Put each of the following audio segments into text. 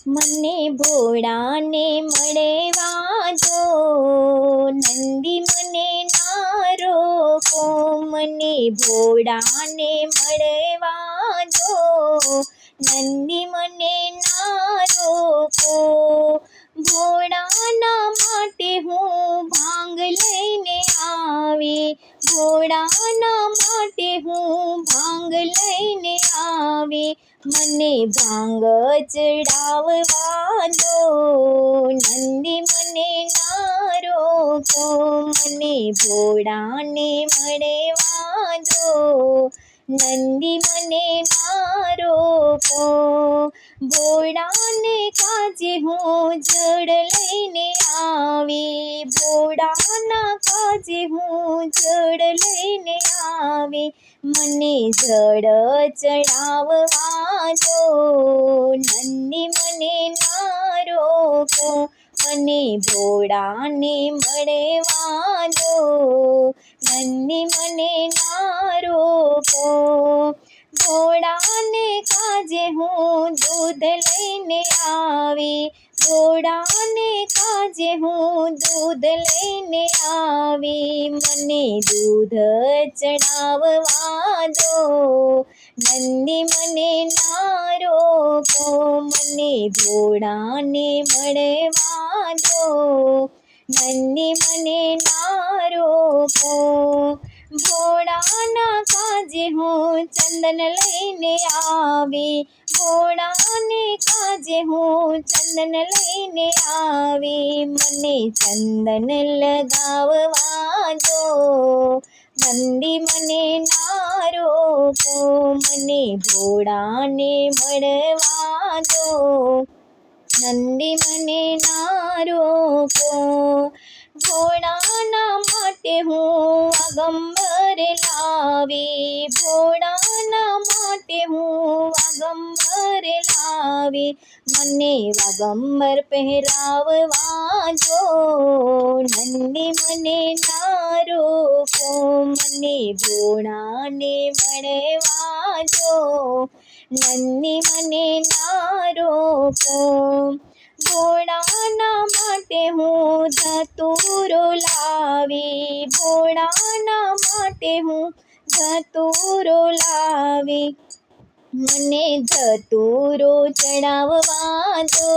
મને ભોળાને મળવા દો, નંદી મને ના રોકો. મને ભોળાને મળવા દો, નંદી મને ના રોકો. ભોળાના માટે હું ભાંગ લઈને આવી, ભોળાના માટે હું ભાંગ લઈને આવી. મને ભાંગ ચડાવવા દો, નંદી મને ના રોકો. મને ભોળાને મળવા દો, નંદી મને ના રોકો. ભોળાને કાજે હું જળ લઈને આવી, ભોળાના કાજે હું જળ લઈને આવી. મને જળ ચડાવવા દો, નંદી મને ના રોકો. મને ભોળાને મળવા દો, નંદી મને ના રોકો. ભોળાને કાજે હું દૂધ લઈને આવી, ભોળાને કાજે હું દૂધ લઈને આવી. મને દૂધ ચડાવવા દો, નંદી મને ના રોકો. મને ભોળાને મળવા દો, નંદી મને ના રોકો. ભોળાના કાજે હું ચંદન લઈને આવી, ભોળાને કાજે હું ચંદન લઈને આવી. મને ચંદન લગાવવા દો, નંદી મને ના રોકો. મને ભોળાને મળવા દો, નંદી મને ના રોકો. ભોળાના માટે હું વાગંબર લાવી, ભોળાના માટે હું વાગંબર લાવી. મને વાગંબર પહેરાવવા દો, નંદી મને ના રોકો. મને ભોળાને મળવા દો, નંદી મને ના રોકો. ભોળાના માટે હું ધતુરો લાવી, ભોળાના માટે હું ધતુરો લાવી. મને ધતુરો ચડાવવા દો,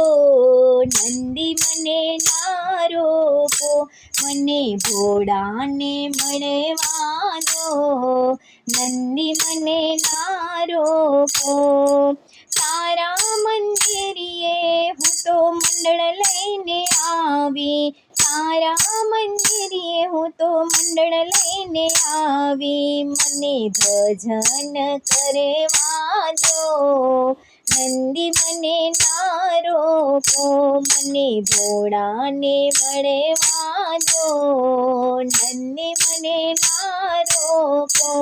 નંદી મને ના રોકો. મને ભોળાને મળવા દો, નંદી મને ના રોકો. તારા મંદિરે હું તો મંડળ લઈને આવી, તારા મંદિરે હું તો મંડળ લઈને આવી. મને ભજન કરવા દો, નંદી મને ના રોકો. મને ભોળાને મળવા દો, નંદી મને ના રોકો.